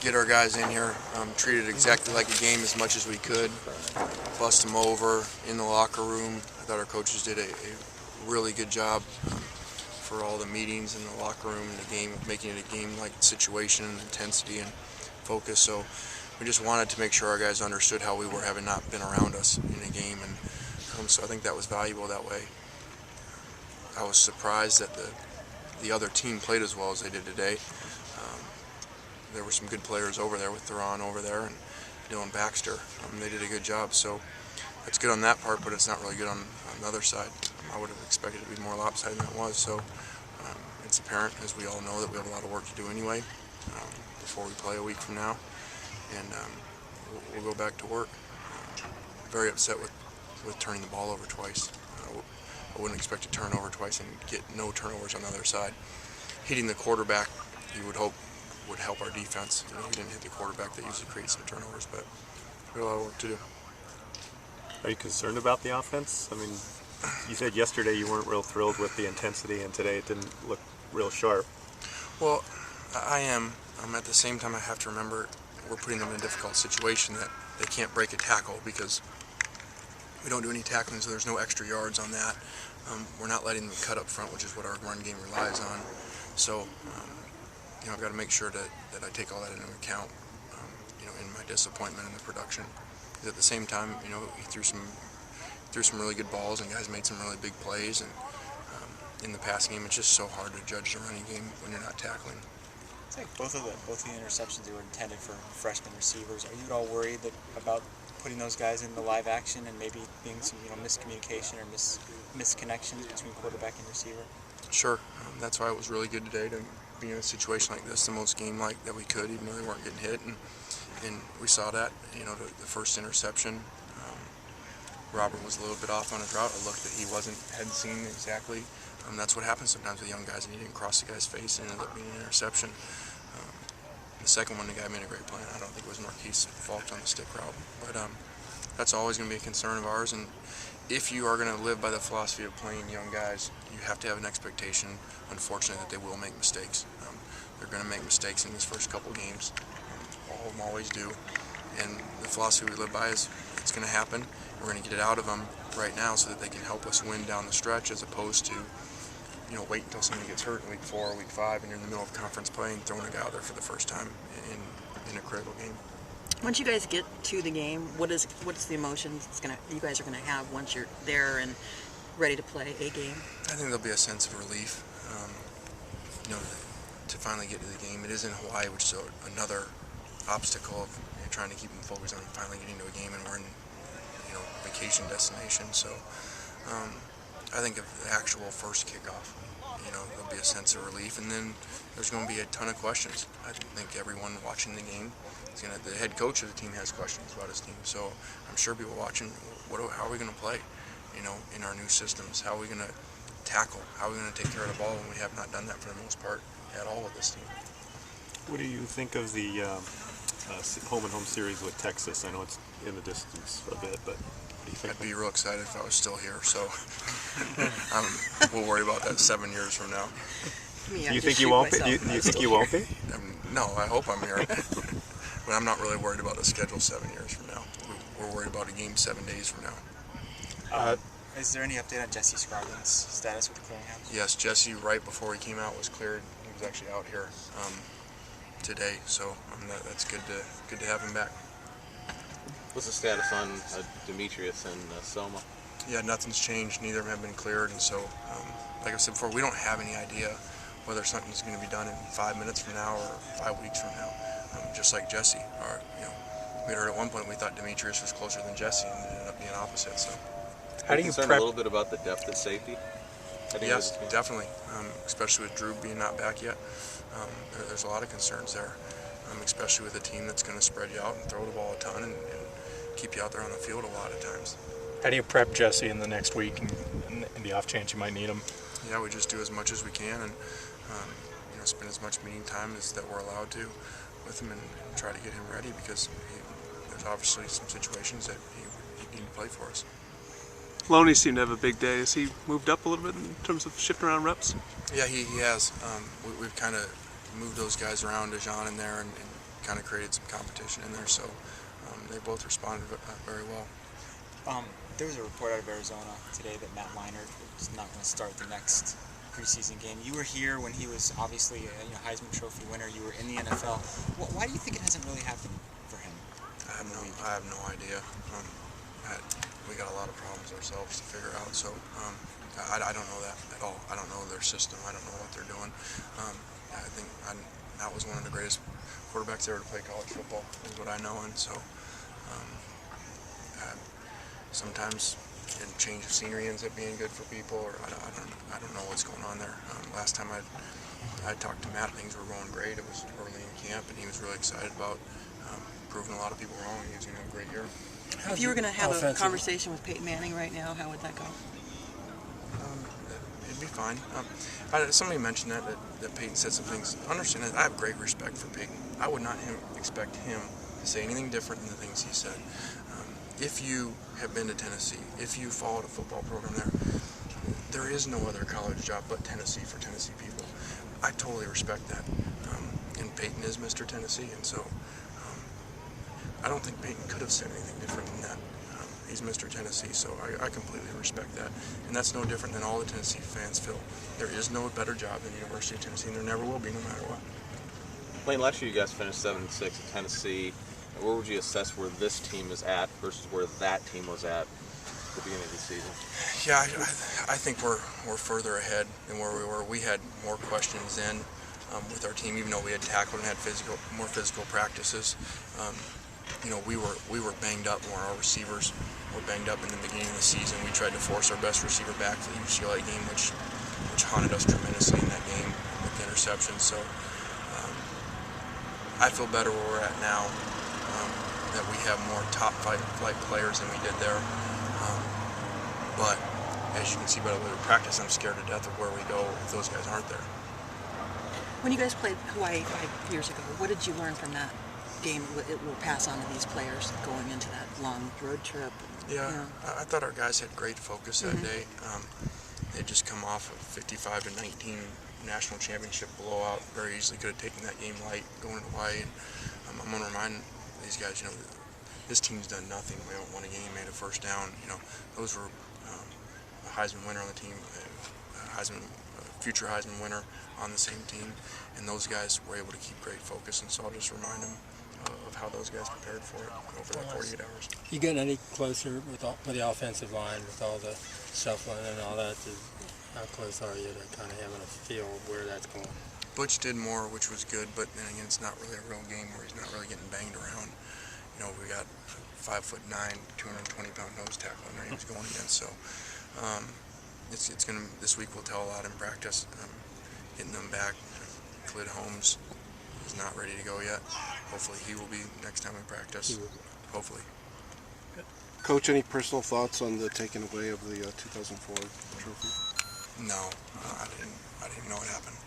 get our guys in here, treat it exactly like a game as much as we could, bust them over in the locker room. I thought our coaches did a really good job for all the meetings in the locker room and the game, making it a game-like situation and intensity and focus. So we just wanted to make sure our guys understood how we were, having not been around us in a game, and so I think that was valuable that way. I was surprised that the other team played as well as they did today. There were some good players over there with Theron over there and Dylan Baxter. They did a good job, so that's good on that part, but it's not really good on the other side. I would have expected it to be more lopsided than it was, so it's apparent, as we all know, that we have a lot of work to do anyway before we play a week from now, and we'll go back to work. Very upset with turning the ball over twice. I wouldn't expect to turn over twice and get no turnovers on the other side. Hitting the quarterback, you would hope, would help our defense. You know, we didn't hit the quarterback. That usually creates some turnovers, but we have a lot of work to do. Are you concerned about the offense? I mean, you said yesterday you weren't real thrilled with the intensity, and today it didn't look real sharp. Well, I am. At the same time, I have to remember we're putting them in a difficult situation that they can't break a tackle because we don't do any tackling, so there's no extra yards on that. We're not letting them cut up front, which is what our run game relies on. So, you know, I've got to make sure that I take all that into account, you know, in my disappointment in the production. Because at the same time, you know, he threw some really good balls, and guys made some really big plays. And in the passing game, it's just so hard to judge the running game when you're not tackling. It's like both the interceptions that were intended for freshman receivers. Are you at all worried about putting those guys in the live action and maybe being some miscommunication or misconnections between quarterback and receiver? Sure. That's why it was really good today to be in a situation like this, the most game-like that we could, even though they weren't getting hit. And we saw that, you know, the first interception. Robert was a little bit off on his route. It looked that he hadn't seen exactly. That's what happens sometimes with young guys, and he didn't cross the guy's face, and it ended up being an interception. The second one, the guy made a great play. I don't think it was Marquise fault on the stick route, but that's always going to be a concern of ours. And if you are going to live by the philosophy of playing young guys, you have to have an expectation, unfortunately, that they will make mistakes. They're going to make mistakes in these first couple games. All of them always do. And the philosophy we live by is it's going to happen. We're going to get it out of them right now so that they can help us win down the stretch, as opposed to, you know, wait until somebody gets hurt in week 4 or week 5 and you're in the middle of conference play and throwing a guy out there for the first time in a critical game. Once you guys get to the game, what's the emotions you guys are gonna have once you're there and ready to play a game? I think there'll be a sense of relief, you know, to finally get to the game. It is in Hawaii, which is another obstacle of trying to keep them focused on finally getting to a game, and we're in, you know, vacation destination. So I think of the actual first kickoff, you know, there'll be a sense of relief, and then there's going to be a ton of questions. I think everyone watching the game is going to, the head coach of the team has questions about his team. So I'm sure people watching, how are we going to play, you know, in our new systems? How are we going to tackle? How are we going to take care of the ball when we have not done that for the most part at all with this team? What do you think of the home-and-home series with Texas? I know it's in the distance a bit, but what do you think? I'd be real excited if I was still here, so we'll worry about that 7 years from now. Yeah, do you think you won't be? Do you think you won't be? No, I hope I'm here. But I'm not really worried about the schedule 7 years from now. We're worried about a game 7 days from now. Is there any update on Jesse Scroggins' status with the clearinghouse? Yes, Jesse, right before he came out, was cleared. He was actually out here today, so that's good to have him back. What's the status on Demetrius and Selma? Yeah, nothing's changed. Neither of them have been cleared, and so, like I said before, we don't have any idea whether something's going to be done in 5 minutes from now or 5 weeks from now. Just like Jesse, we heard at one point we thought Demetrius was closer than Jesse, and it ended up being opposite. So, how do you prep a little bit about the depth at safety? Yes, definitely, especially with Drew being not back yet. There's a lot of concerns there, especially with a team that's going to spread you out and throw the ball a ton and keep you out there on the field a lot of times. How do you prep Jesse in the next week and in the off chance you might need him? Yeah, we just do as much as we can and you know, spend as much meeting time as that we're allowed to with him and try to get him ready, because there's obviously some situations that he can play for us. Loney seemed to have a big day. Has he moved up a little bit in terms of shifting around reps? Yeah, he has. We've kind of moved those guys around, Dejan in there, and kind of created some competition in there. So they both responded very well. There was a report out of Arizona today that Matt Leinart is not going to start the next preseason game. You were here when he was obviously a Heisman Trophy winner. You were in the NFL. Why do you think it hasn't really happened for him? I have no idea. We got a lot of problems ourselves to figure out. So I don't know that at all. I don't know their system. I don't know what they're doing. I think that was one of the greatest quarterbacks ever to play college football, is what I know. And so sometimes a change of scenery ends up being good for people, or I don't know what's going on there. Last time I talked to Matt, things were going great. It was early in camp, and he was really excited about proving a lot of people wrong. He was going to have a great year. If you were going to have a conversation with Peyton Manning right now, how would that go? It'd be fine. Somebody mentioned that Peyton said some things. Understand that I have great respect for Peyton. I would not expect him to say anything different than the things he said. If you have been to Tennessee, if you followed a football program there is no other college job but Tennessee for Tennessee people. I totally respect that. And Peyton is Mr. Tennessee, and so I don't think Peyton could have said anything different than that. He's Mr. Tennessee, so I completely respect that. And that's no different than all the Tennessee fans feel. There is no better job than the University of Tennessee, and there never will be, no matter what. Lane, last year you guys finished 7-6 at Tennessee. Where would you assess where this team is at versus where that team was at the beginning of the season? Yeah, I think we're further ahead than where we were. We had more questions then with our team, even though we had tackled and had more physical practices. We were banged up more. Our receivers were banged up in the beginning of the season. We tried to force our best receiver back to the UCLA game, which haunted us tremendously in that game with the interception. So I feel better where we're at now. That we have more top flight players than we did there. But as you can see by the way we practice, I'm scared to death of where we go if those guys aren't there. When you guys played Hawaii 5 years ago, what did you learn from that game it will pass on to these players going into that long road trip? Yeah, I thought our guys had great focus that day. They'd just come off a 55-19 national championship blowout. Very easily could have taken that game light going to Hawaii. And I'm going to remind these guys, this team's done nothing. We haven't won a game, made a first down. Those were a Heisman winner on the team, future Heisman winner on the same team, and those guys were able to keep great focus. And so I'll just remind them of how those guys prepared for it over that 48 hours. You getting any closer with the offensive line, with all the shuffling and all that? How close are you to kind of having a feel of where that's going? Butch did more, which was good, but then again, it's not really a real game where he's not really getting banged around. We got 5'9", 220-pound nose tackle in there he was going against. So it's gonna, this week will tell a lot in practice. Getting them back. Khalid Holmes is not ready to go yet. Hopefully he will be next time we practice. Hopefully. Coach, any personal thoughts on the taking away of the 2004 trophy? No, I didn't know it happened.